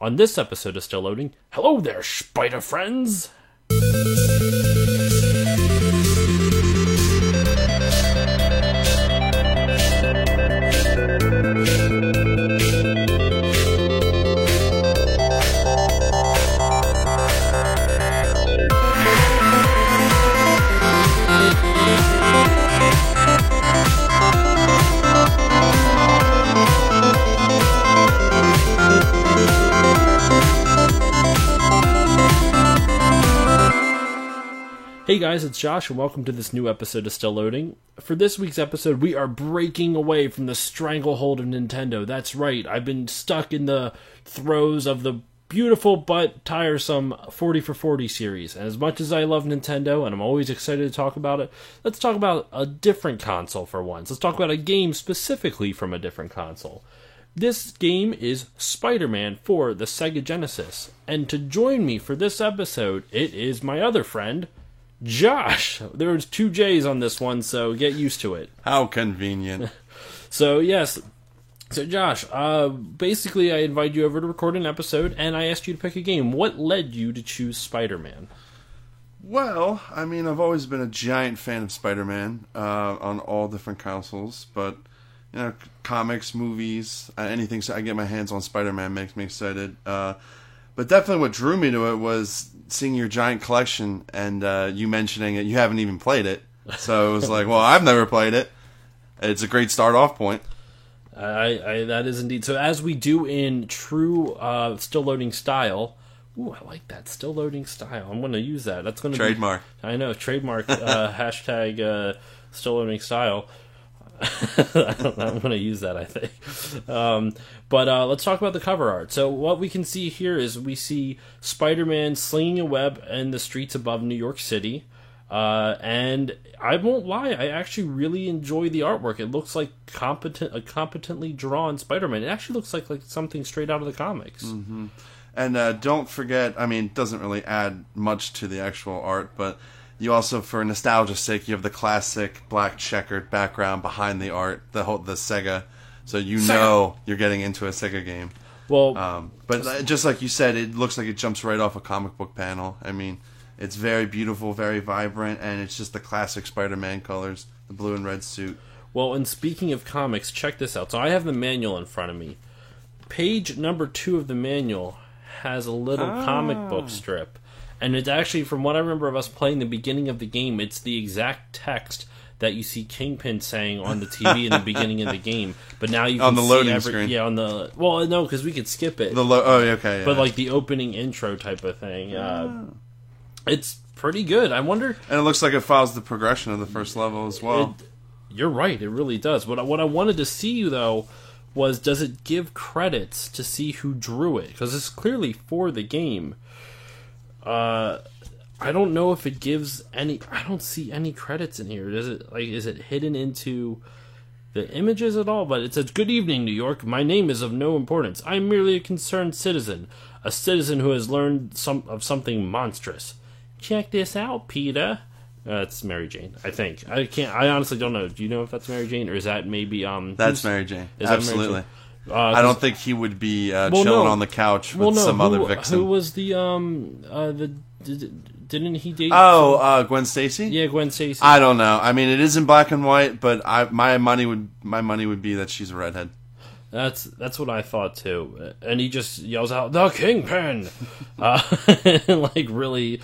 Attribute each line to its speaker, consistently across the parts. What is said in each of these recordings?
Speaker 1: On this episode of Still Loading, hello there, Spider friends! Hey guys, it's Josh, and welcome to this new episode of Still Loading. For this week's episode, we are breaking away from the stranglehold of Nintendo. That's right, I've been stuck in the throes of the beautiful but tiresome 40 for 40 series. And as much as I love Nintendo, and I'm always excited to talk about it, let's talk about a different console for once. Let's talk about a game specifically from a different console. This game is Spider-Man for the Sega Genesis. And to join me for this episode, it is my other friend, Josh. There's two J's on this one, so get used to it.
Speaker 2: How convenient.
Speaker 1: So, yes. So, Josh, basically I invited you over to record an episode, and I asked you to pick a game. What led you to choose Spider-Man?
Speaker 2: Well, I mean, I've always been a giant fan of Spider-Man on all different consoles, but, you know, comics, movies, anything so I get my hands on Spider-Man makes me excited. But definitely what drew me to it was seeing your giant collection and you mentioning it. You haven't even played it. So it was like, well, I've never played it. It's a great start-off point.
Speaker 1: That is indeed. So as we do in true Still Loading style... Ooh, I like that. Still Loading style. I'm going to use that. That's going to
Speaker 2: trademark.
Speaker 1: I know. Trademark. Hashtag Still Loading style. I'm going to use that, I think. But let's talk about the cover art. So what we can see here is we see Spider-Man slinging a web in the streets above New York City. And I won't lie, I actually really enjoy the artwork. It looks like a competently drawn Spider-Man. It actually looks like something straight out of the comics.
Speaker 2: Mm-hmm. And don't forget, I mean, it doesn't really add much to the actual art, but you also, for nostalgia's sake, you have the classic black checkered background behind the art, the Sega, so know you're getting into a Sega game.
Speaker 1: Well,
Speaker 2: but just like you said, it looks like it jumps right off a comic book panel. I mean, it's very beautiful, very vibrant, and it's just the classic Spider-Man colors, the blue and red suit.
Speaker 1: Well, and speaking of comics, check this out. So I have the manual in front of me. Page number 2 of the manual has a little comic book strip. And it's actually, from what I remember of us playing the beginning of the game, it's the exact text that you see Kingpin saying on the TV in the beginning of the game. But now you can
Speaker 2: on the loading screen.
Speaker 1: Yeah, on the... Well, no, because we could skip it.
Speaker 2: Okay. Yeah.
Speaker 1: But like the opening intro type of thing. It's pretty good. I wonder...
Speaker 2: And it looks like it follows the progression of the first level as well.
Speaker 1: You're right, it really does. What I wanted to see, though, was does it give credits to see who drew it? Because it's clearly for the game. I don't know if it gives any... I don't see any credits in here. Is it hidden into the images at all? But it says, "Good evening, New York. My name is of no importance. I am merely a concerned citizen. A citizen who has learned of something monstrous. Check this out, Peter." That's Mary Jane, I think. I honestly don't know. Do you know if that's Mary Jane, or is that maybe...
Speaker 2: That's Mary Jane.
Speaker 1: Is
Speaker 2: absolutely. That Mary Jane? I don't think he would be chilling on the couch with some other vixen.
Speaker 1: Who was the didn't he date...
Speaker 2: Gwen Stacy?
Speaker 1: Yeah, Gwen Stacy.
Speaker 2: I don't know. I mean, it is in black and white, but my money would be that she's a redhead.
Speaker 1: That's what I thought too. And he just yells out, "The Kingpin!" Like really...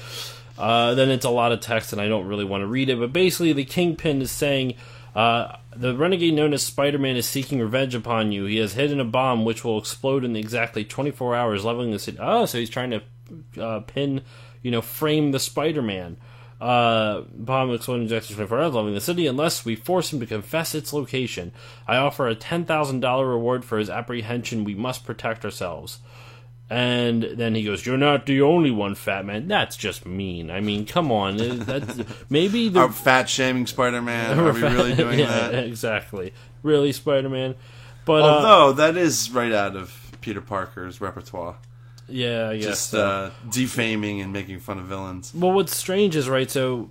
Speaker 1: then it's a lot of text, and I don't really want to read it. But basically, the Kingpin is saying, the renegade known as Spider-Man is seeking revenge upon you. He has hidden a bomb which will explode in exactly 24 hours, leveling the city. Oh, so he's trying to frame the Spider-Man. Bomb exploding in exactly 24 hours, leveling the city, unless we force him to confess its location. I offer a $10,000 reward for his apprehension. We must protect ourselves. And then he goes, "You're not the only one, fat man." That's just mean. I mean, come on. Maybe
Speaker 2: Are fat shaming Spider-Man? Are we really doing that?
Speaker 1: Exactly. Really, Spider-Man? But
Speaker 2: although that is right out of Peter Parker's repertoire.
Speaker 1: Yeah, I guess.
Speaker 2: Just defaming and making fun of villains.
Speaker 1: Well, what's strange is, right, so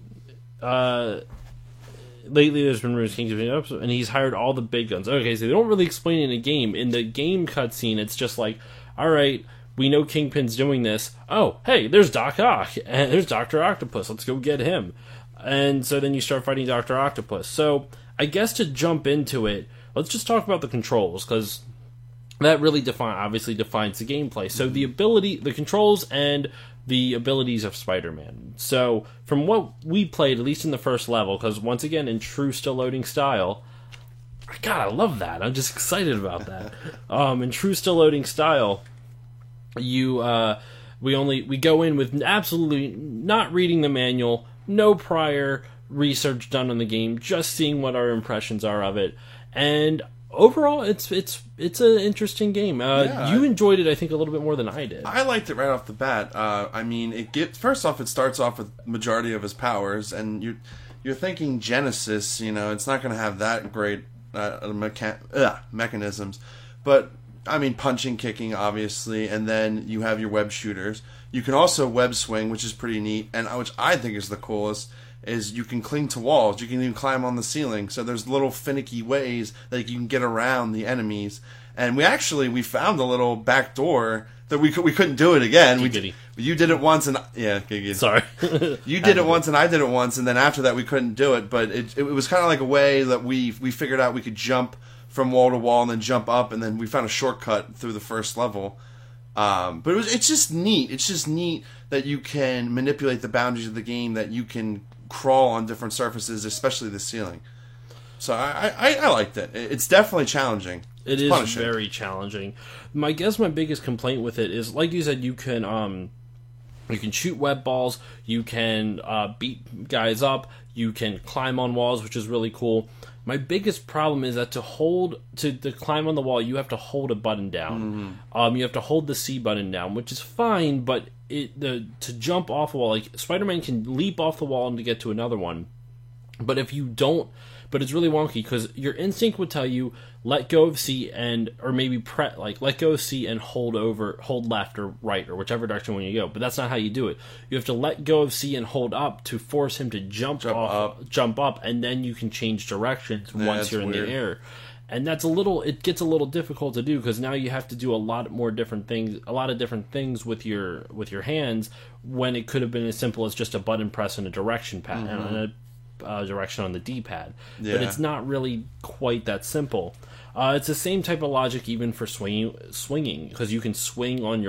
Speaker 1: lately there's been rumors King's been up, and he's hired all the big guns. Okay, so they don't really explain it in the game. In the game cutscene, it's just like, all right, we know Kingpin's doing this. Oh, hey, there's Doc Ock, and there's Dr. Octopus. Let's go get him. And so then you start fighting Dr. Octopus. So I guess to jump into it, let's just talk about the controls, because that really obviously defines the gameplay. So the controls and the abilities of Spider-Man. So from what we played, at least in the first level, because once again, in true still loading style, God, I love that. I'm just excited about that. In true still loading style, we go in with absolutely not reading the manual, no prior research done on the game, just seeing what our impressions are of it, and overall, it's an interesting game. You enjoyed it, I think, a little bit more than I did.
Speaker 2: I liked it right off the bat. I mean, first off, it starts off with majority of his powers, and you're thinking Genesis. It's not going to have that great mechanisms, but I mean, punching, kicking, obviously, and then you have your web shooters. You can also web swing, which is pretty neat, and which I think is the coolest. Is you can cling to walls. You can even climb on the ceiling. So there's little finicky ways that you can get around the enemies. And we found a little back door that we couldn't do it again. You did it once, and
Speaker 1: sorry,
Speaker 2: you did it once, and I did it once, and then after that we couldn't do it. But it was kind of like a way that we figured out we could jump from wall to wall and then jump up, and then we found a shortcut through the first level. But it's just neat. It's just neat that you can manipulate the boundaries of the game, that you can crawl on different surfaces, especially the ceiling. So I liked it. It's definitely challenging.
Speaker 1: It's punishing. Very challenging. My biggest complaint with it is, like you said, you can shoot web balls, you can beat guys up, you can climb on walls, which is really cool. My biggest problem is that to climb on the wall, you have to hold a button down. Mm-hmm. You have to hold the C button down, which is fine, but to jump off a wall, like Spider-Man can leap off the wall and to get to another one, but if you don't, but it's really wonky because your instinct would tell you let go of C or maybe let go of C and hold left or right or whichever direction when you go, but that's not how you do it. You have to let go of C and hold up to force him to jump up, and then you can change directions once you're in the air. And it gets a little difficult to do because now you have to do a lot of different things with your hands, when it could have been as simple as just a button press and a direction pad and a direction on the D-pad. Yeah. But it's not really quite that simple. It's the same type of logic even for swinging, because you can swing on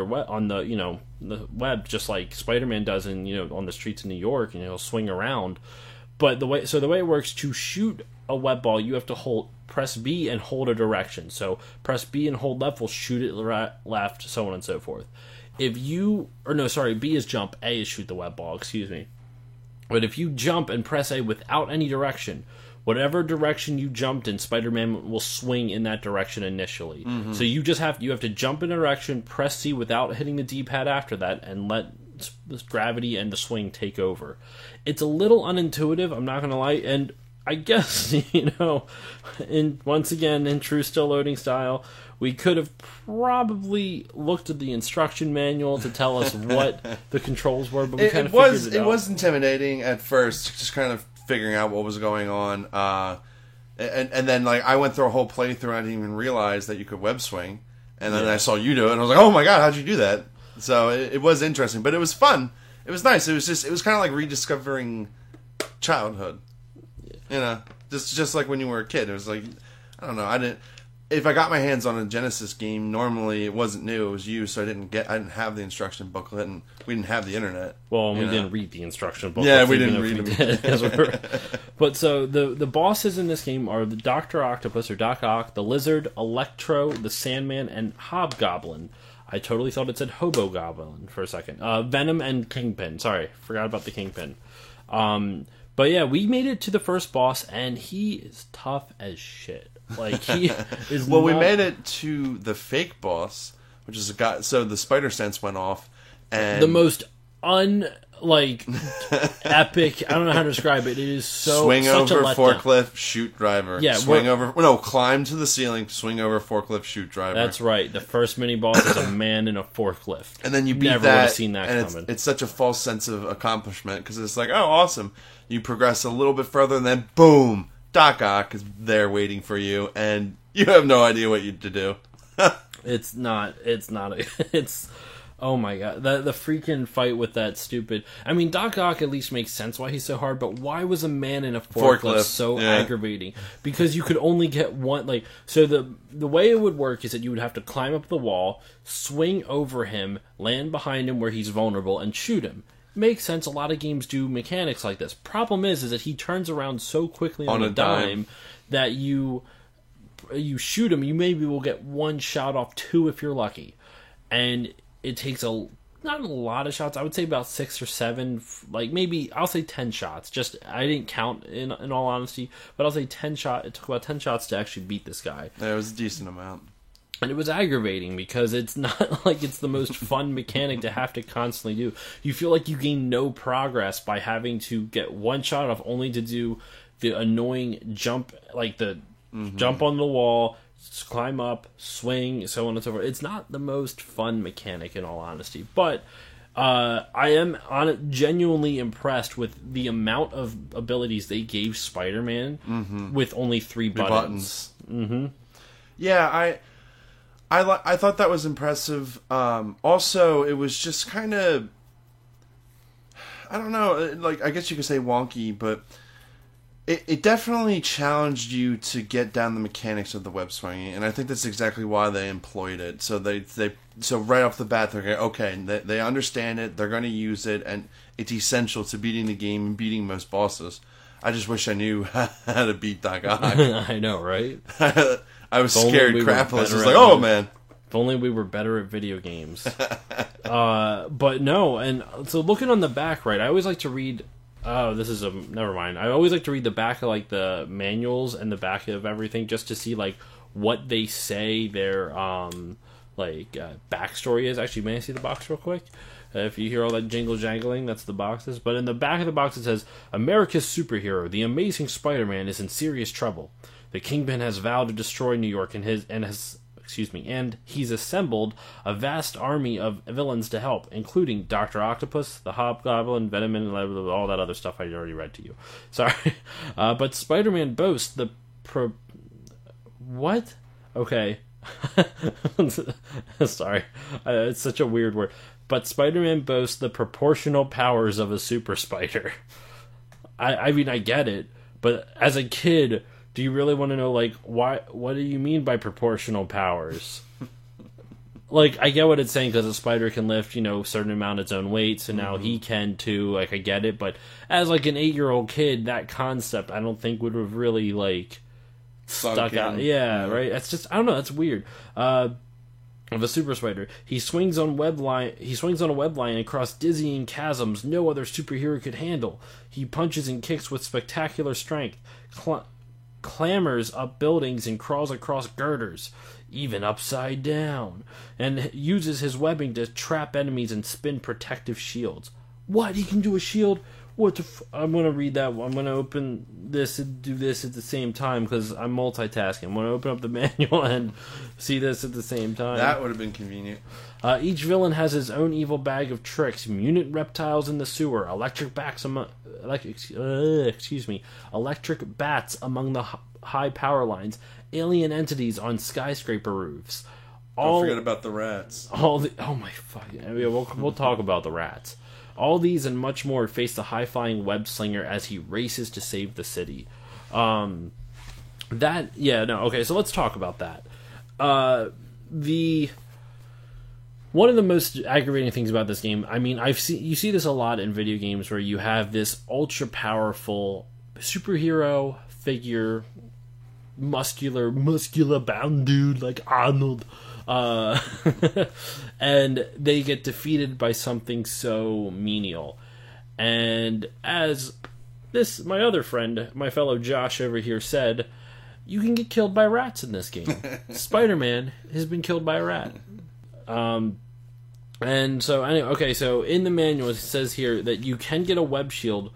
Speaker 1: the web just like Spider-Man does on the streets of New York, and he'll swing around. But the way it works, to shoot a web ball, you have to press B and hold a direction. So press B and hold left will shoot it left, so on and so forth. B is jump, A is shoot the web ball, excuse me. But if you jump and press A without any direction, whatever direction you jumped in, Spider-Man will swing in that direction initially. Mm-hmm. So you have to jump in a direction, press C without hitting the D-pad after that, and let gravity and the swing take over. It's a little unintuitive, I'm not going to lie, and I guess, once again, in true still loading style, we could have probably looked at the instruction manual to tell us what the controls were, but we kind of figured it out.
Speaker 2: It was intimidating at first, just kind of figuring out what was going on. And then, I went through a whole playthrough, I didn't even realize that you could web swing. And then I saw you do it, and I was like, oh my god, how'd you do that? So it was interesting, but it was fun. It was nice. It was kind of like rediscovering childhood. Just like when you were a kid. It was like, I don't know, if I got my hands on a Genesis game, normally it wasn't new, it was used, so I didn't have the instruction booklet, and we didn't have the internet.
Speaker 1: Well, we didn't read the instruction booklet.
Speaker 2: Yeah, we didn't read them.
Speaker 1: But so the bosses in this game are the Dr. Octopus, or Doc Ock, the Lizard, Electro, the Sandman, and Hobgoblin. I totally thought it said Hobogoblin for a second. Venom and Kingpin. Sorry, forgot about the Kingpin. But yeah, we made it to the first boss, and he is tough as shit. He is.
Speaker 2: Well, we made it to the fake boss, which is a guy. So the spider sense went off, and
Speaker 1: the most epic. I don't know how to describe it. It is
Speaker 2: swing over forklift, shoot driver. Yeah, climb to the ceiling, swing over forklift, shoot driver.
Speaker 1: That's right. The first mini boss is a man in a forklift.
Speaker 2: And then you beat
Speaker 1: Never
Speaker 2: that.
Speaker 1: Would have seen that
Speaker 2: and
Speaker 1: coming.
Speaker 2: It's such a false sense of accomplishment because it's like, oh, awesome. You progress a little bit further, and then boom, Doc Ock is there waiting for you, and you have no idea what to do.
Speaker 1: It's not. Oh my god, the freaking fight with that stupid. I mean, Doc Ock at least makes sense why he's so hard, but why was a man in a forklift so aggravating? Because you could only get one. Like, so the way it would work is that you would have to climb up the wall, swing over him, land behind him where he's vulnerable, and shoot him. Makes sense. A lot of games do mechanics like this. Problem is that he turns around so quickly on a dime that you shoot him, you maybe will get one shot off, two if you're lucky, and it takes not a lot of shots. I would say about 6 or 7, like maybe I'll say 10 shots. Just I didn't count in all honesty, but I'll say 10 shots. It took about 10 shots to actually beat this guy.
Speaker 2: Yeah, it was a decent amount.
Speaker 1: And it was aggravating because it's not like it's the most fun mechanic to have to constantly do. You feel like you gain no progress by having to get one shot off, only to do the annoying jump, like the jump on the wall, climb up, swing, so on and so forth. It's not the most fun mechanic in all honesty, but I am genuinely impressed with the amount of abilities they gave Spider-Man with only 3 buttons.
Speaker 2: Yeah, I thought that was impressive. Also, it was just kind of, I don't know, like I guess you could say wonky, but it definitely challenged you to get down the mechanics of the web swinging, and I think that's exactly why they employed it. So so right off the bat, they're okay, they understand it, they're going to use it, and it's essential to beating the game and beating most bosses. I just wish I knew how to beat Doc Ock.
Speaker 1: I know, right?
Speaker 2: I was scared crapless. I was like, oh man.
Speaker 1: If only we were better at video games. But no, and so looking on the back, right, I always like to read... Oh, this is never mind. I always like to read the back of like the manuals and the back of everything just to see like what they say their backstory is. Actually, may I see the box real quick? If you hear all that jingle jangling, that's the boxes. But in the back of the box it says, America's superhero, the Amazing Spider-Man, is in serious trouble. The Kingpin has vowed to destroy New York and he's assembled a vast army of villains to help, including Dr. Octopus, the Hobgoblin, Venom, and all that other stuff I already read to you. Sorry. But Spider-Man boasts the What? Okay. Sorry. It's such a weird word. But Spider-Man boasts the proportional powers of a super spider. I mean, I get it, but as a kid... Do you really want to know, like, why? What do you mean by proportional powers? Like, I get what it's saying, because a spider can lift, a certain amount of its own weight, so now he can too, like, I get it, but as, like, an 8-year-old kid, that concept, I don't think would have really, like, stuck out. Yeah, right? That's just, I don't know, that's weird. Of a super spider. He swings on a web line across dizzying chasms no other superhero could handle. He punches and kicks with spectacular strength. Clambers up buildings and crawls across girders, even upside down, and uses his webbing to trap enemies and spin protective shields. What? He can do a shield? What the I'm going to read that. I'm going to open this and do this at the same time because I'm multitasking. I'm going to open up the manual and see this at the same time.
Speaker 2: That would have been convenient.
Speaker 1: Each villain has his own evil bag of tricks. Mutant reptiles in the sewer, electric bats among the high power lines, alien entities on skyscraper roofs.
Speaker 2: Don't forget about the rats.
Speaker 1: Oh my fuck! We'll talk about the rats. All these and much more face the high-flying web slinger as he races to save the city. Okay, so let's talk about that. One of the most aggravating things about this game, I mean, you see this a lot in video games where you have this ultra-powerful superhero figure, muscular bound dude like Arnold, and they get defeated by something so menial. And as my other friend, my fellow Josh over here said, you can get killed by rats in this game. Spider-Man has been killed by a rat. And so anyway, okay, so in the manual it says here that you can get a web shield,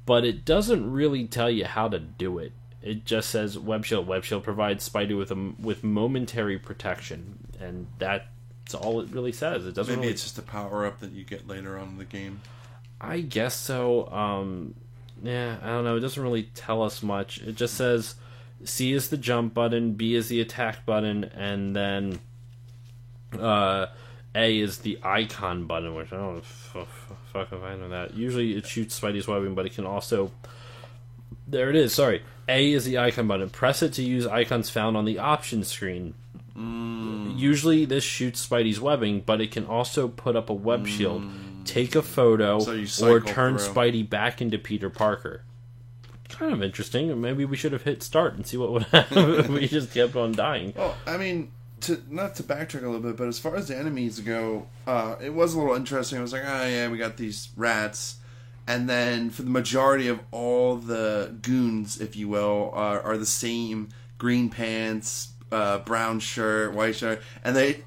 Speaker 1: but it doesn't really tell you how to do it. It just says web shield. Web shield provides Spidey with momentary protection, and that's all it really says. It doesn't.
Speaker 2: Maybe it's just a power up that you get later on in the game.
Speaker 1: I guess so. Yeah, I don't know. It doesn't really tell us much. It just says C is the jump button, B is the attack button, and then A is the icon button, which I don't fuck if I know that. Usually it shoots Spidey's webbing, but it can also... There it is, sorry. A is the icon button. Press it to use icons found on the options screen. Usually this shoots Spidey's webbing, but it can also put up a web shield, take a photo, or turn Spidey back into Peter Parker. Kind of interesting. Maybe we should have hit start and see what would happen if we just kept on dying.
Speaker 2: Well, I mean, not to backtrack a little bit, but as far as the enemies go, it was a little interesting. I was like, oh yeah, we got these rats. And then for the majority of all the goons, if you will, are the same green pants, brown shirt, white shirt, and they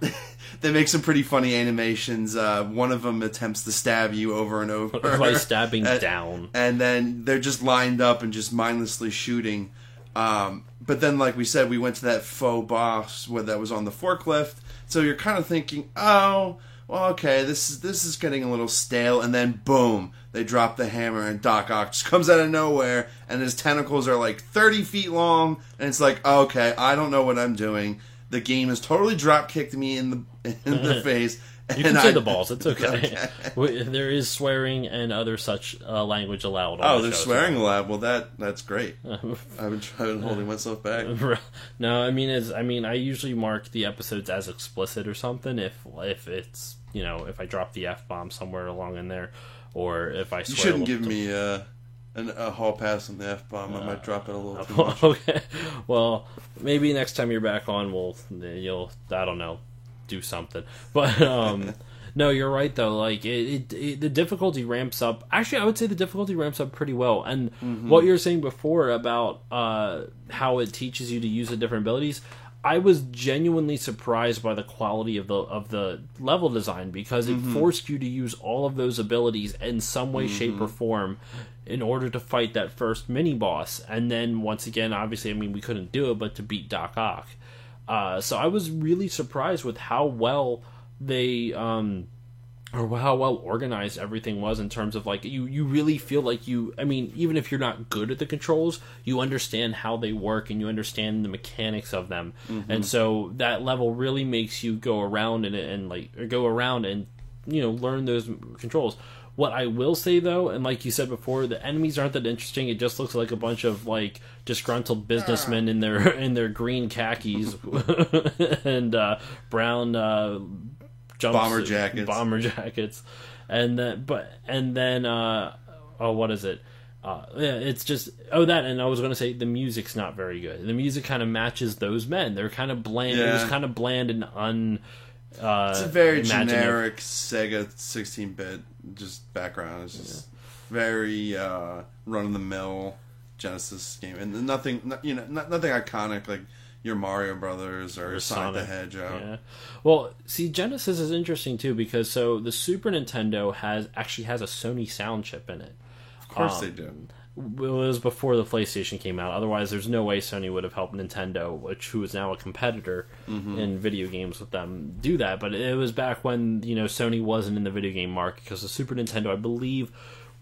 Speaker 2: they make some pretty funny animations. One of them attempts to stab you over and over
Speaker 1: by stabbing down,
Speaker 2: and then they're just lined up and just mindlessly shooting. But then, like we said, we went to that faux boss that was on the forklift, so you're kind of thinking, oh, well, okay, this is getting a little stale, and then boom, they drop the hammer, and Doc Ock just comes out of nowhere, and his tentacles are like 30 feet long, and it's like, okay, I don't know what I'm doing. The game has totally drop kicked me in the face.
Speaker 1: You can say the balls, it's okay. There is swearing and other such language allowed.
Speaker 2: Oh, there's swearing allowed. Well, that's great. I've been holding myself back.
Speaker 1: No, I mean, I usually mark the episodes as explicit or something if it's, you know, if I drop the F-bomb somewhere along in there, or if I swear.
Speaker 2: You shouldn't give me a hall pass on the F-bomb. I might drop it a little too much.
Speaker 1: Okay. Well, maybe next time you're back on, you'll I don't know, do something. But no, you're right though. Like the difficulty ramps up. Actually, I would say the difficulty ramps up pretty well. And what you were saying before about how it teaches you to use the different abilities, I was genuinely surprised by the quality of the level design, because it forced you to use all of those abilities in some way, shape, or form in order to fight that first mini boss. And then once again, obviously, I mean, we couldn't do it, but to beat Doc Ock. So I was really surprised with how well they or how well organized everything was, in terms of like you really feel like I mean, even if you're not good at the controls, you understand how they work and you understand the mechanics of them. And so that level really makes you go around and you know, learn those controls. What I will say though, and like you said before, the enemies aren't that interesting. It just looks like a bunch of like disgruntled businessmen in their green khakis and brown
Speaker 2: bomber
Speaker 1: jackets, and then what is it? Yeah, it's just that. And I was going to say the music's not very good. The music kind of matches those men. They're kind of bland.
Speaker 2: Yeah.
Speaker 1: It was kind of bland and
Speaker 2: it's a very generic Sega 16-bit just background. It's just very run-of-the-mill Genesis game, and nothing iconic like your Mario Brothers or Sonic the Hedgehog.
Speaker 1: Yeah. Well, see, Genesis is interesting too, because the Super Nintendo actually has a Sony sound chip in it.
Speaker 2: Of course they do.
Speaker 1: It was before the PlayStation came out. Otherwise, there's no way Sony would have helped Nintendo, who is now a competitor in video games, with them do that. But it was back when, you know, Sony wasn't in the video game market, because the Super Nintendo, I believe,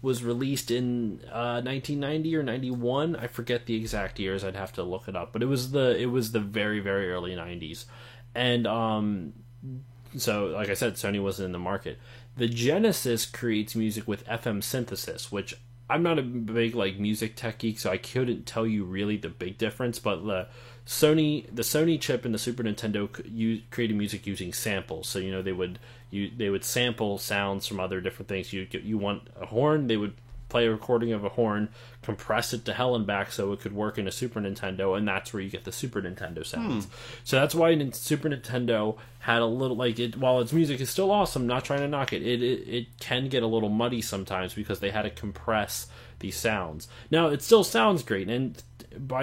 Speaker 1: was released in 1990 or 91. I forget the exact years. I'd have to look it up. But it was the very, very early 90s. And so, like I said, Sony wasn't in the market. The Genesis creates music with FM synthesis, which I'm not a big like music tech geek, so I couldn't tell you really the big difference. But the Sony chip and the Super Nintendo created music using samples. So, you know, they would sample sounds from other different things. You want a horn, they would play a recording of a horn, compress it to hell and back so it could work in a Super Nintendo, and that's where you get the Super Nintendo sounds. So that's why Super Nintendo had a little, like, while its music is still awesome, not trying to knock it, it can get a little muddy sometimes because they had to compress these sounds. Now, it still sounds great, and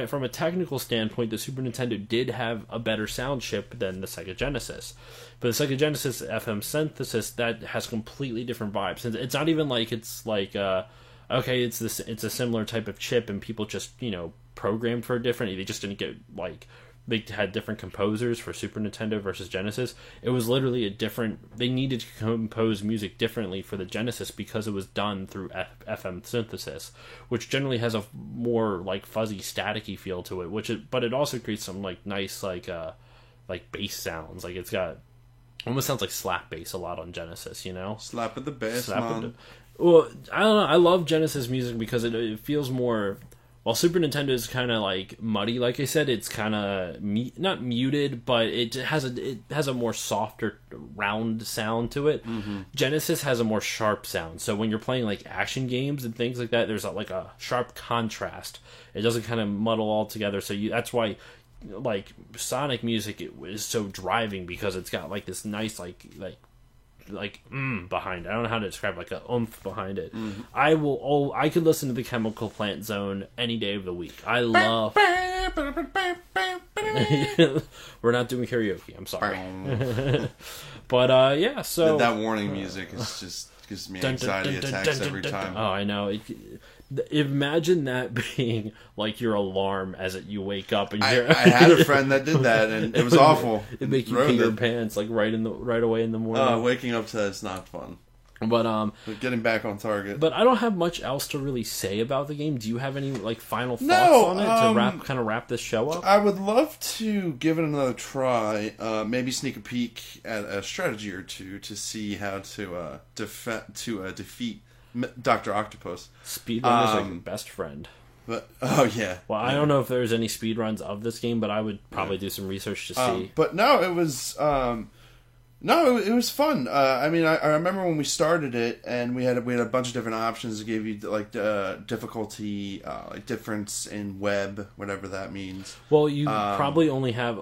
Speaker 1: from a technical standpoint, the Super Nintendo did have a better sound chip than the Sega Genesis. But the Sega Genesis FM synthesis, that has completely different vibes. It's not even like it's like okay, it's a similar type of chip and people just, you know, programmed for it differently. They just didn't get, like, they had different composers for Super Nintendo versus Genesis. It was literally they needed to compose music differently for the Genesis because it was done through FM synthesis, which generally has a more, like, fuzzy, staticky feel to it, but it also creates some, like, nice, like bass sounds. Like, it's got Almost sounds like slap bass a lot on Genesis, you know?
Speaker 2: Slap at the bass,
Speaker 1: Slap
Speaker 2: man.
Speaker 1: it- Well, I don't know. I love Genesis music because it feels more. While Super Nintendo is kind of like muddy, like I said, it's kind of not muted, but it has a more softer, round sound to it. Mm-hmm. Genesis has a more sharp sound, so when you're playing like action games and things like that, there's like a sharp contrast. It doesn't kind of muddle all together. So that's why, like Sonic music, is so driving because it's got like this nice behind it. I don't know how to describe a oomph behind it. Mm-hmm. I could listen to the Chemical Plant Zone any day of the week. I love. We're not doing karaoke. I'm sorry. But yeah, so
Speaker 2: that warning music is just gives me anxiety attacks every time.
Speaker 1: Oh, I know. Imagine that being like your alarm as you wake up and you're...
Speaker 2: I had a friend that did that and it was awful.
Speaker 1: It make you pee your pants like right away in the morning.
Speaker 2: Waking up to that's not fun.
Speaker 1: But
Speaker 2: getting back on target.
Speaker 1: But I don't have much else to really say about the game. Do you have any like final thoughts on it to wrap this show up?
Speaker 2: I would love to give it another try. Maybe sneak a peek at a strategy or two to see how to defeat Dr. Octopus.
Speaker 1: Speedrunners are your best friend.
Speaker 2: But yeah.
Speaker 1: Well, I don't know if there's any speedruns of this game, but I would probably do some research to see.
Speaker 2: But no, it was it was fun. I mean, I remember when we started it, and we had a bunch of different options to give you like difficulty, like difference in web, whatever that means.
Speaker 1: Well, you probably only have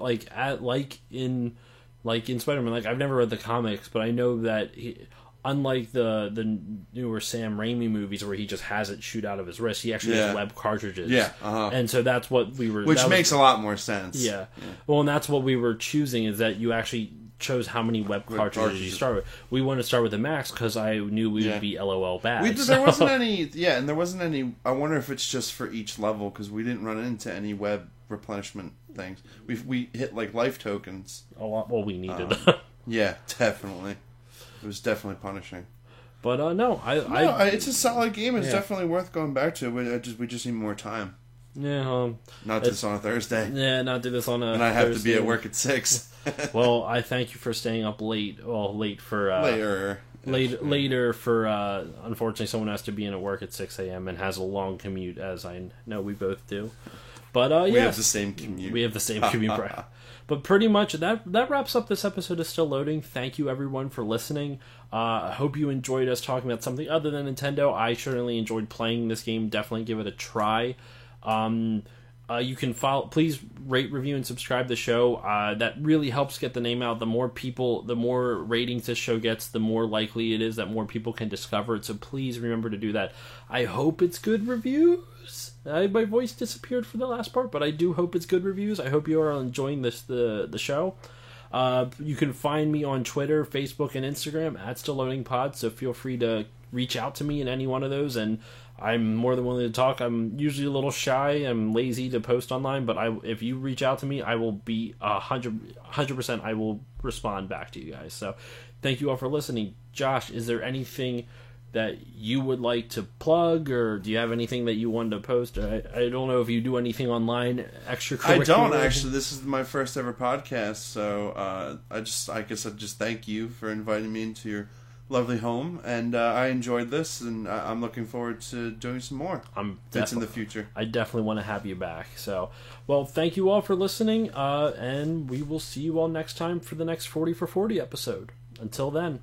Speaker 1: in Spider-Man. Like I've never read the comics, but I know that unlike the newer Sam Raimi movies where he just has it shoot out of his wrist, he actually has web cartridges.
Speaker 2: Yeah,
Speaker 1: and so that's what we were.
Speaker 2: Which makes a lot more sense.
Speaker 1: Yeah. Well, and that's what we were choosing is that you actually chose how many web cartridges you start with. We wanted to start with the max because I knew we would be LOL bad.
Speaker 2: There wasn't any. Yeah, and there wasn't any. I wonder if it's just for each level because we didn't run into any web replenishment things. We hit like life tokens
Speaker 1: a lot. Well, we needed.
Speaker 2: Yeah, definitely. It was definitely punishing.
Speaker 1: But
Speaker 2: it's a solid game. It's definitely worth going back to. We just need more time.
Speaker 1: Yeah.
Speaker 2: Not this on a Thursday.
Speaker 1: Yeah, not do this on a.
Speaker 2: And I have to be at work at 6.
Speaker 1: Well, I thank you for staying up late. Well, late for later for. Unfortunately, someone has to be in at work at 6 a.m. and has a long commute, as I know we both do. But
Speaker 2: we have the same commute.
Speaker 1: We have the same commute. But pretty much that wraps up this episode of Still Loading. Thank you everyone for listening. I hope you enjoyed us talking about something other than Nintendo. I certainly enjoyed playing this game. Definitely give it a try. You can please rate, review, and subscribe the show. That really helps get the name out. The more people, the more ratings this show gets, the more likely it is that more people can discover it. So please remember to do that. I hope it's good reviews. My voice disappeared for the last part, but I do hope it's good reviews. I hope you are enjoying the show. You can find me on Twitter, Facebook, and Instagram at StillLoadingPod, so feel free to reach out to me in any one of those, and I'm more than willing to talk. I'm usually a little shy. I'm lazy to post online, but if you reach out to me, I will be 100%. I will respond back to you guys. So thank you all for listening. Josh, is there anything that you would like to plug, or do you have anything that you wanted to post? I don't know if you do anything online extracurricular.
Speaker 2: I don't actually. This is my first ever podcast, so I guess I'd just thank you for inviting me into your lovely home, and I enjoyed this, and I'm looking forward to doing some more. It's in the future.
Speaker 1: I definitely want to have you back. So, well, thank you all for listening, and we will see you all next time for the next 40 for 40 episode. Until then.